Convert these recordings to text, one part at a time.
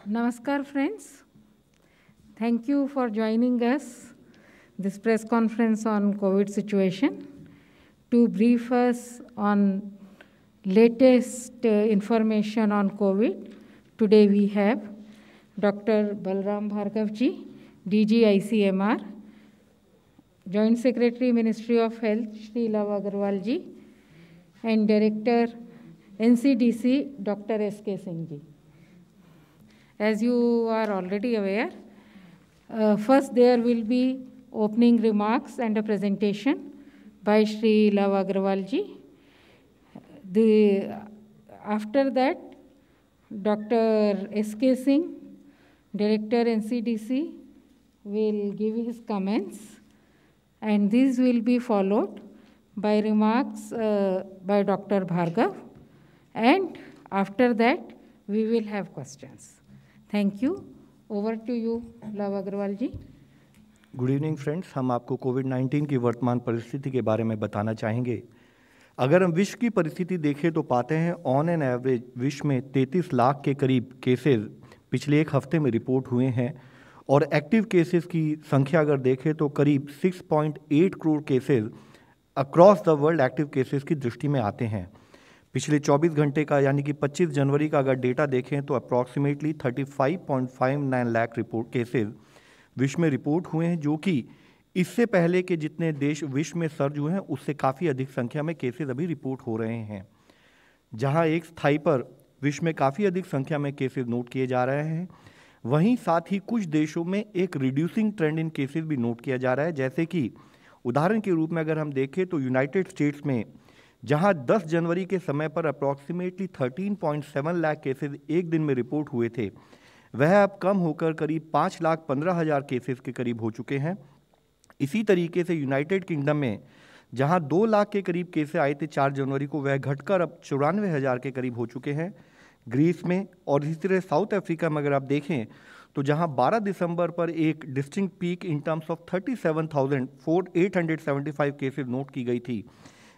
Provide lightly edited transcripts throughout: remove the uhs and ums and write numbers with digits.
Namaskar friends. Thank you for joining us this press conference on COVID situation to brief us on latest information on COVID. Today we have Dr. Balram Bhargav ji, DG ICMR, Joint Secretary Ministry of Health Shri Love Agarwal ji, and Director NCDC Dr. S.K. Singh ji. As you are already aware, first there will be opening remarks and a presentation by Shri Love Agarwal ji. After that, Dr. S.K. Singh, Director NCDC, will give his comments, and these will be followed by remarks by Dr. Bhargav, and after that we will have questions. Thank you. Over to you, Love Agarwal ji. Good evening friends, हम आपको कोविड-19 की वर्तमान परिस्थिति के बारे में बताना चाहेंगे। अगर हम विश्व की परिस्थिति देखें तो पाते हैं ऑन एन एवरेज विश्व में 33 लाख के करीब केसेस पिछले एक हफ्ते में रिपोर्ट हुए हैं और एक्टिव केसेस की संख्या अगर देखें तो करीब 6.8 crore cases across the world active cases की दृष्टि में आते हैं। पिछले 24 घंटे का यानी कि 25 जनवरी का अगर डेटा देखें तो अप्रॉक्सीमेटली 35.59 लाख रिपोर्ट केसेस विश्व में रिपोर्ट हुए हैं, जो कि इससे पहले के जितने देश विश्व में सर्ज हुए हैं उससे काफ़ी अधिक संख्या में केसेस अभी रिपोर्ट हो रहे हैं। जहां एक स्थाई पर विश्व में काफ़ी अधिक संख्या में केसेस नोट किए जा रहे हैं, वहीं साथ ही कुछ देशों में एक रिड्यूसिंग ट्रेंड इन केसेस भी नोट किया जा रहा है। जैसे कि उदाहरण के रूप में अगर हम देखें तो यूनाइटेड स्टेट्स में जहां 10 जनवरी के समय पर अप्रॉक्सीमेटली 13.7 लाख केसेस एक दिन में रिपोर्ट हुए थे, वह अब कम होकर करीब 5,15,000 केसेस के करीब हो चुके हैं। इसी तरीके से यूनाइटेड किंगडम में जहां 2 लाख के करीब केसेस आए थे 4 जनवरी को, वह घटकर अब 94,000 के करीब हो चुके हैं। ग्रीस में और इसी तरह साउथ अफ्रीका में अगर आप देखें तो जहां 12 दिसंबर पर एक distinct peak in terms of 37,875 cases note की गई थी,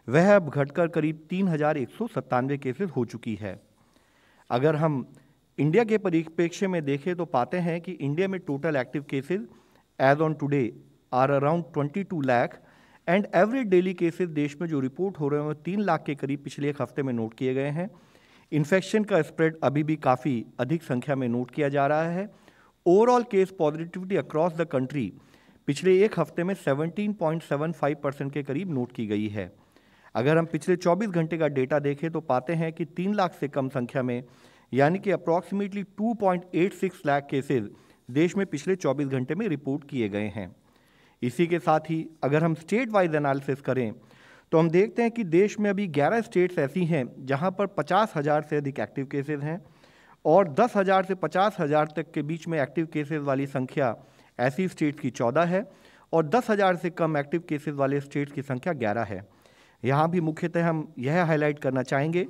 वह अब घटकर करीब 3,197 केसेस हो चुकी है। अगर हम इंडिया के परिप्रेक्ष्य में देखें तो पाते हैं कि इंडिया में total active cases as on today are around 22 lakh and average daily cases देश में जो रिपोर्ट हो रहे हैं 3 लाख के करीब पिछले एक हफ्ते में नोट किए गए हैं। इन्फेक्शन का स्प्रेड अभी भी काफ़ी अधिक संख्या में नोट किया जा रहा है। Overall case positivity across the country पिछले एक हफ्ते में 17.75% के करीब नोट की गई है। अगर हम पिछले 24 घंटे का डेटा देखें तो पाते हैं कि 3 लाख से कम संख्या में यानी कि अप्रॉक्सीमेटली 2.86 लाख केसेस देश में पिछले 24 घंटे में रिपोर्ट किए गए हैं। इसी के साथ ही अगर हम स्टेट वाइज एनालिसिस करें तो हम देखते हैं कि देश में अभी 11 स्टेट्स ऐसी हैं जहां पर 50,000 से अधिक एक्टिव केसेस हैं और 10,000 से 50,000 तक के बीच में एक्टिव केसेस वाली संख्या ऐसी स्टेट्स की 14 है और 10,000 से कम एक्टिव केसेस वाले स्टेट्स की संख्या 11 है। यहाँ भी मुख्यतः हम यह हाईलाइट करना चाहेंगे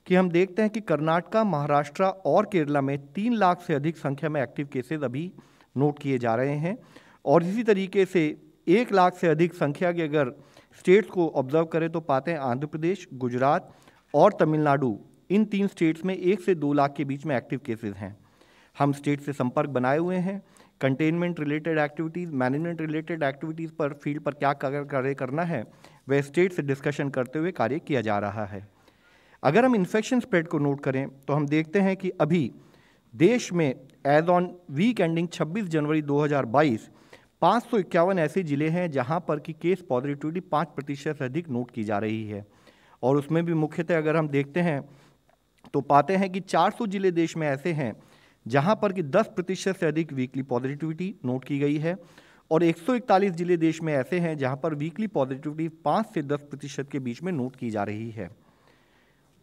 कि हम देखते हैं कि कर्नाटक, महाराष्ट्र और केरला में 3 लाख से अधिक संख्या में एक्टिव केसेस अभी नोट किए जा रहे हैं और इसी तरीके से 1 लाख से अधिक संख्या के अगर स्टेट्स को ऑब्जर्व करें तो पाते हैं आंध्र प्रदेश, गुजरात और तमिलनाडु, इन 3 स्टेट्स में 1 से 2 लाख के बीच में एक्टिव केसेस हैं। हम स्टेट से संपर्क बनाए हुए हैं। Containment related activities, management related activities पर फील्ड पर क्या कार्य करना है वह स्टेट से डिस्कशन करते हुए कार्य किया जा रहा है। अगर हम इन्फेक्शन स्प्रेड को नोट करें तो हम देखते हैं कि अभी देश में एज ऑन वीक एंडिंग 26 जनवरी 2022 551 ऐसे जिले हैं जहां पर कि केस पॉजिटिविटी 5% से अधिक नोट की जा रही है और उसमें भी मुख्यतः अगर हम देखते हैं तो पाते हैं कि 400 जिले देश में ऐसे हैं जहां पर कि 10% से अधिक वीकली पॉजिटिविटी नोट की गई है और 141 जिले देश में ऐसे हैं जहां पर वीकली पॉजिटिविटी 5 से 10% के बीच में नोट की जा रही है।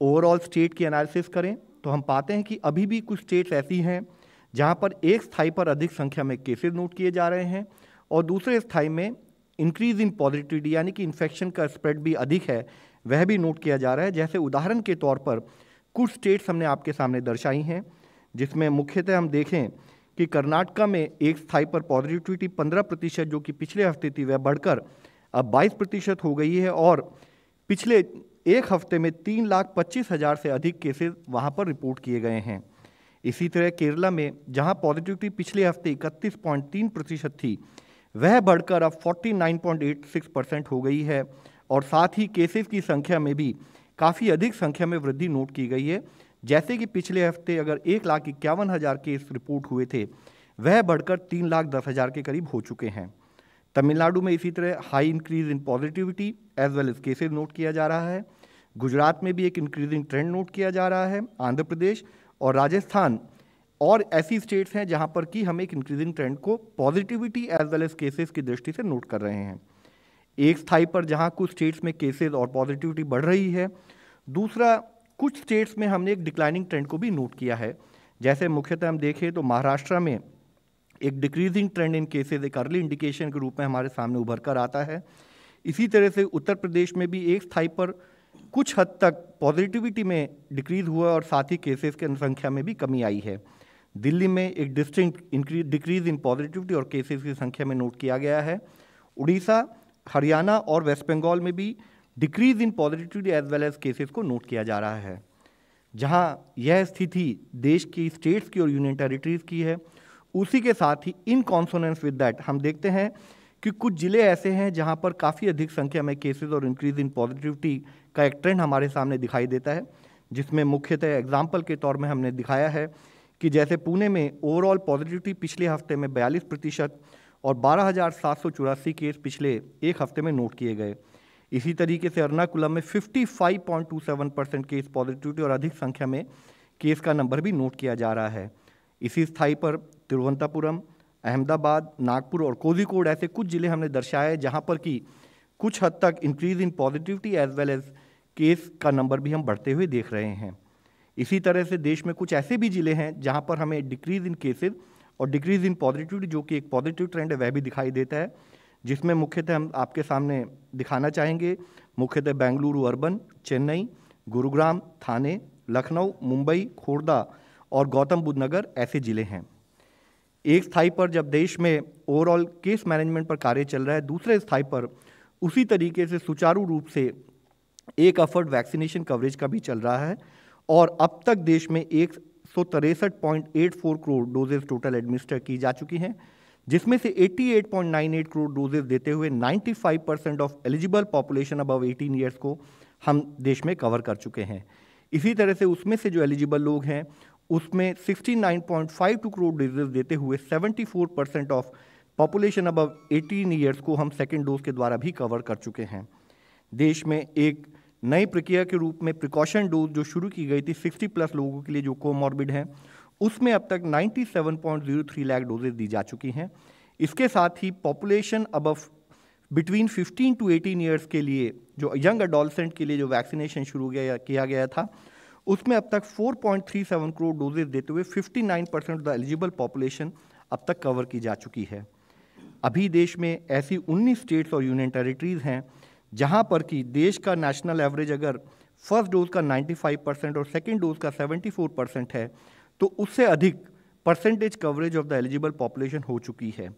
ओवरऑल स्टेट की एनालिसिस करें तो हम पाते हैं कि अभी भी कुछ स्टेट्स ऐसी हैं जहां पर एक स्थाई पर अधिक संख्या में केसेस नोट किए जा रहे हैं और दूसरे स्थाई में इंक्रीज इन पॉजिटिविटी यानी कि इन्फेक्शन का स्प्रेड भी अधिक है, वह भी नोट किया जा रहा है। जैसे उदाहरण के तौर पर कुछ स्टेट्स हमने आपके सामने दर्शाई हैं, जिसमें मुख्यतः हम देखें कि कर्नाटक में एक स्थाई पर पॉजिटिविटी 15% जो कि पिछले हफ्ते थी वह बढ़कर अब 22% हो गई है और पिछले एक हफ्ते में 3,25,000 से अधिक केसेस वहां पर रिपोर्ट किए गए हैं। इसी तरह केरला में जहां पॉजिटिविटी पिछले हफ्ते 31.3% थी, वह बढ़कर अब 49.86% हो गई है और साथ ही केसेस की संख्या में भी काफ़ी अधिक संख्या में वृद्धि नोट की गई है। जैसे कि पिछले हफ्ते अगर 1,51,000 केस रिपोर्ट हुए थे, वह बढ़कर 3,10,000 के करीब हो चुके हैं। तमिलनाडु में इसी तरह high increase in positivity as well as cases note किया जा रहा है। गुजरात में भी एक इंक्रीजिंग ट्रेंड नोट किया जा रहा है। आंध्र प्रदेश और राजस्थान और ऐसी स्टेट्स हैं जहां पर कि हम एक इंक्रीजिंग ट्रेंड को positivity as well as cases की दृष्टि से नोट कर रहे हैं। एक स्थाई पर जहां कुछ स्टेट्स में केसेस और पॉजिटिविटी बढ़ रही है, दूसरा कुछ स्टेट्स में हमने एक डिक्लाइनिंग ट्रेंड को भी नोट किया है। जैसे मुख्यतः हम देखें तो महाराष्ट्र में एक डिक्रीजिंग ट्रेंड इन केसेस एक अर्ली इंडिकेशन के रूप में हमारे सामने उभर कर आता है। इसी तरह से उत्तर प्रदेश में भी एक स्थाई पर कुछ हद तक पॉजिटिविटी में डिक्रीज हुआ और साथ ही केसेस की संख्या में भी कमी आई है। दिल्ली में एक डिस्टिंक्ट डिक्रीज इन पॉजिटिविटी और केसेस की संख्या में नोट किया गया है। उड़ीसा, हरियाणा और वेस्ट बंगाल में भी decrease in positivity as well as cases को नोट किया जा रहा है। जहां यह स्थिति देश की स्टेट्स की और यूनियन टेरिटरीज की है, उसी के साथ ही इन कॉन्सोनेंस विद दैट हम देखते हैं कि कुछ जिले ऐसे हैं जहां पर काफ़ी अधिक संख्या में केसेस और इंक्रीज इन पॉजिटिविटी का एक ट्रेंड हमारे सामने दिखाई देता है, जिसमें मुख्यतः एग्जाम्पल के तौर में हमने दिखाया है कि जैसे पुणे में ओवरऑल पॉजिटिविटी पिछले हफ्ते में 42% और 12,784 केस पिछले एक हफ्ते में नोट किए गए। इसी तरीके से एर्नाकुलम में 55.27% केस पॉजिटिविटी और अधिक संख्या में केस का नंबर भी नोट किया जा रहा है। इसी स्थाई पर तिरुवनंतपुरम, अहमदाबाद, नागपुर और कोझिकोड ऐसे कुछ जिले हमने दर्शाए जहां पर कि कुछ हद तक increase in positivity as well as case का नंबर भी हम बढ़ते हुए देख रहे हैं। इसी तरह से देश में कुछ ऐसे भी जिले हैं जहां पर हमें डिक्रीज इन केसेस और डिक्रीज इन पॉजिटिविटी जो कि एक पॉजिटिव ट्रेंड है वह भी दिखाई देता है, जिसमें मुख्यतः हम आपके सामने दिखाना चाहेंगे मुख्यतः बेंगलुरु अर्बन, चेन्नई, गुरुग्राम, थाने, लखनऊ, मुंबई, खोर्दा और गौतम बुद्ध नगर ऐसे जिले हैं। एक स्थाई पर जब देश में ओवरऑल केस मैनेजमेंट पर कार्य चल रहा है, दूसरे स्थाई पर उसी तरीके से सुचारू रूप से एक एफर्ट वैक्सीनेशन कवरेज का भी चल रहा है और अब तक देश में 163.84 करोड़ डोजेज टोटल एडमिनिस्टर की जा चुकी हैं, जिसमें से 88.98 करोड़ डोजेज देते हुए 95% of eligible population above 18 years को हम देश में कवर कर चुके हैं। इसी तरह से उसमें से जो एलिजिबल लोग हैं उसमें 69.52 करोड़ डोजेज देते हुए 74% ऑफ पॉपुलेशन अबव 18 ईयर्स को हम सेकेंड डोज के द्वारा भी कवर कर चुके हैं। देश में एक नई प्रक्रिया के रूप में प्रिकॉशन डोज जो शुरू की गई थी 60+ लोगों के लिए जो कोमॉर्बिड हैं, उसमें अब तक 97.03 लाख डोजेज दी जा चुकी हैं। इसके साथ ही population above between 15 to 18 years के लिए जो यंग अडोलसेंट के लिए जो वैक्सीनेशन शुरू किया गया था, उसमें अब तक 4.37 करोड़ डोजेज देते हुए 59% ऑफ द एलिजिबल पॉपुलेशन अब तक कवर की जा चुकी है। अभी देश में ऐसी 19 स्टेट्स और यूनियन टेरिटरीज हैं जहां पर कि देश का नेशनल एवरेज अगर फर्स्ट डोज का 95% और सेकेंड डोज का 74% है, तो उससे अधिक percentage coverage of the eligible population हो चुकी है।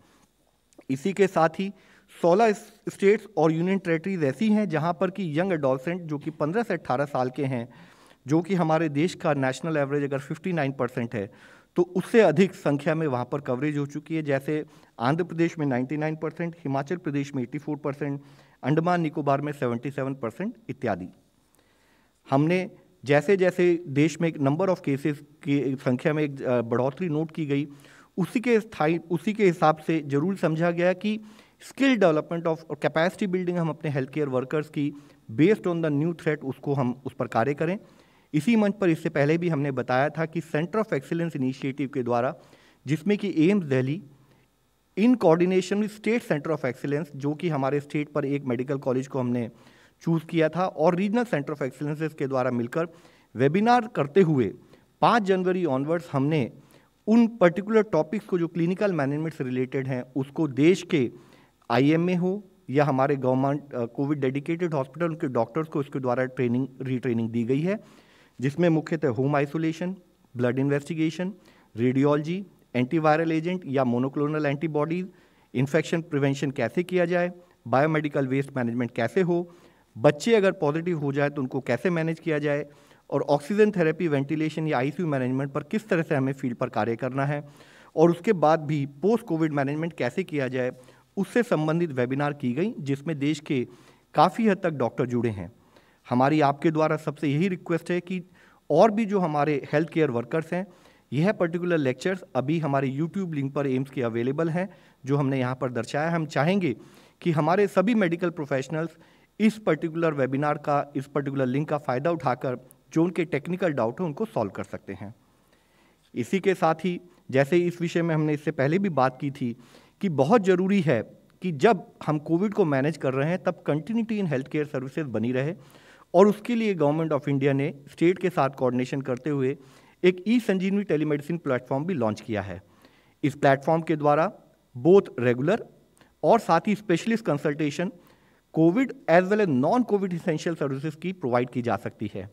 इसी के साथ ही 16 स्टेट्स और यूनियन टेरिटरीज ऐसी हैं जहां पर कि यंग एडोलसेंट जो कि 15 से 18 साल के हैं, जो कि हमारे देश का नेशनल एवरेज अगर 59% है, तो उससे अधिक संख्या में वहाँ पर कवरेज हो चुकी है। जैसे आंध्र प्रदेश में 99%, हिमाचल प्रदेश में 84%, अंडमान निकोबार में 77% इत्यादि। हमने जैसे जैसे देश में एक नंबर ऑफ केसेस की संख्या में एक बढ़ोतरी नोट की गई, उसी के हिसाब से जरूर समझा गया कि स्किल डेवलपमेंट ऑफ और कैपेसिटी बिल्डिंग हम अपने हेल्थ केयर वर्कर्स की based on the new threat उसको हम उस पर कार्य करें। इसी मंच पर इससे पहले भी हमने बताया था कि सेंटर ऑफ एक्सीलेंस इनिशिएटिव के द्वारा, जिसमें कि AIIMS Delhi in coordination with state centre of excellence, जो कि हमारे स्टेट पर एक मेडिकल कॉलेज को हमने चूज़ किया था, और रीजनल सेंटर ऑफ एक्सीलेंसेस के द्वारा मिलकर वेबिनार करते हुए 5 जनवरी ऑनवर्ड्स हमने उन पर्टिकुलर टॉपिक्स को जो क्लिनिकल मैनेजमेंट से रिलेटेड हैं उसको देश के IMA हो या हमारे गवर्नमेंट कोविड डेडिकेटेड हॉस्पिटल उनके डॉक्टर्स को इसके द्वारा रीट्रेनिंग दी गई है, जिसमें मुख्यतः home isolation, blood investigation, radiology, antiviral agent या मोनोक्लोनल एंटीबॉडीज, इन्फेक्शन प्रिवेंशन कैसे किया जाए, बायोमेडिकल वेस्ट मैनेजमेंट कैसे हो, बच्चे अगर पॉजिटिव हो जाए तो उनको कैसे मैनेज किया जाए, और ऑक्सीजन थेरेपी, वेंटिलेशन या आईसीयू मैनेजमेंट पर किस तरह से हमें फील्ड पर कार्य करना है, और उसके बाद भी पोस्ट कोविड मैनेजमेंट कैसे किया जाए, उससे संबंधित वेबिनार की गई, जिसमें देश के काफ़ी हद तक डॉक्टर जुड़े हैं। हमारी आपके द्वारा सबसे यही रिक्वेस्ट है कि और भी जो हमारे हेल्थ केयर वर्कर्स हैं, यह पर्टिकुलर लेक्चर्स अभी हमारे यूट्यूब लिंक पर एम्स के अवेलेबल हैं, जो हमने यहाँ पर दर्शाया। हम चाहेंगे कि हमारे सभी मेडिकल प्रोफेशनल्स इस पर्टिकुलर वेबिनार का, इस पर्टिकुलर लिंक का फ़ायदा उठाकर जो उनके टेक्निकल डाउट हैं उनको सॉल्व कर सकते हैं। इसी के साथ ही, जैसे इस विषय में हमने इससे पहले भी बात की थी कि बहुत ज़रूरी है कि जब हम कोविड को मैनेज कर रहे हैं तब continuity in health care services बनी रहे, और उसके लिए गवर्नमेंट ऑफ इंडिया ने स्टेट के साथ कोऑर्डिनेशन करते हुए एक ई-संजीवनी टेलीमेडिसिन प्लेटफॉर्म भी लॉन्च किया है। इस प्लेटफॉर्म के द्वारा बोथ रेगुलर और साथ ही specialist consultation covid as well as non covid essential services की प्रोवाइड की जा सकती है।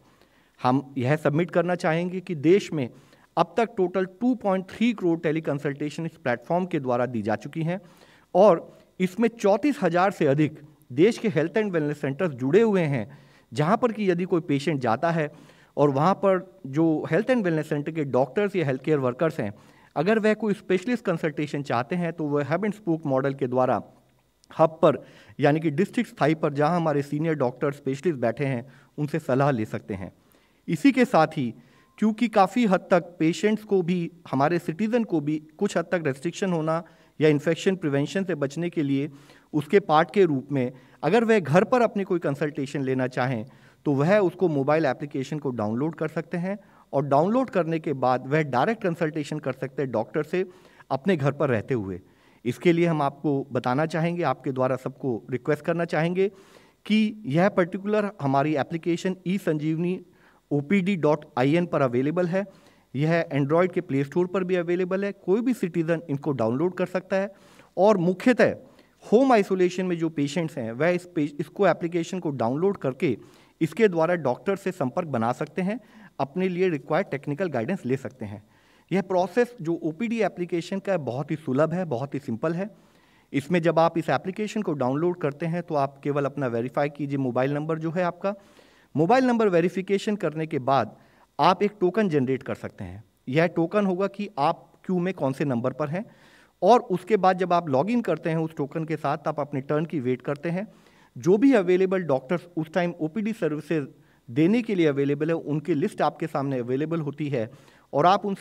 हम यह सबमिट करना चाहेंगे कि देश में अब तक टोटल 2.3 करोड़ टेली कंसल्टेशन इस प्लेटफॉर्म के द्वारा दी जा चुकी हैं, और इसमें 34,000 से अधिक देश के हेल्थ एंड वेलनेस सेंटर्स जुड़े हुए हैं, जहां पर कि यदि कोई पेशेंट जाता है और वहां पर जो हेल्थ एंड वेलनेस सेंटर के डॉक्टर्स या हेल्थ केयर वर्कर्स हैं, अगर वह कोई स्पेशलिस्ट कंसल्टेशन चाहते हैं तो वह हब एंड स्पोक मॉडल के द्वारा हब पर, यानी कि डिस्ट्रिक्ट स्थाई पर जहां हमारे सीनियर डॉक्टर स्पेशलिस्ट बैठे हैं, उनसे सलाह ले सकते हैं। इसी के साथ ही, क्योंकि काफ़ी हद तक पेशेंट्स को भी, हमारे सिटीज़न को भी कुछ हद तक रेस्ट्रिक्शन होना या इन्फेक्शन प्रिवेंशन से बचने के लिए उसके पार्ट के रूप में अगर वह घर पर अपनी कोई कंसल्टेशन लेना चाहें तो वह उसको मोबाइल एप्लीकेशन को डाउनलोड कर सकते हैं, और डाउनलोड करने के बाद वह डायरेक्ट कंसल्टेशन कर सकते हैं डॉक्टर से अपने घर पर रहते हुए। इसके लिए हम आपको बताना चाहेंगे, आपके द्वारा सबको रिक्वेस्ट करना चाहेंगे कि यह पर्टिकुलर हमारी एप्लीकेशन ई-संजीवनी OPD.in पर अवेलेबल है। यह एंड्रॉयड के प्ले स्टोर पर भी अवेलेबल है। कोई भी सिटीज़न इनको डाउनलोड कर सकता है, और मुख्यतः होम आइसोलेशन में जो पेशेंट्स हैं वह इसको एप्लीकेशन को डाउनलोड करके इसके द्वारा डॉक्टर से संपर्क बना सकते हैं, अपने लिए रिक्वायर्ड टेक्निकल गाइडेंस ले सकते हैं। यह प्रोसेस जो OPD एप्लीकेशन का है बहुत ही सुलभ है, बहुत ही सिंपल है। इसमें जब आप इस एप्लीकेशन को डाउनलोड करते हैं तो आप केवल अपना वेरीफाई कीजिए, मोबाइल नंबर जो है आपका, मोबाइल नंबर वेरिफिकेशन करने के बाद आप एक टोकन जनरेट कर सकते हैं। यह टोकन होगा कि आप क्यू में कौन से नंबर पर हैं, और उसके बाद जब आप लॉगिन करते हैं उस टोकन के साथ, आप अपने टर्न की वेट करते हैं। जो भी अवेलेबल डॉक्टर्स उस टाइम OPD सर्विसेज देने के लिए अवेलेबल है, उनकी लिस्ट आपके सामने अवेलेबल होती है, और आप उनसे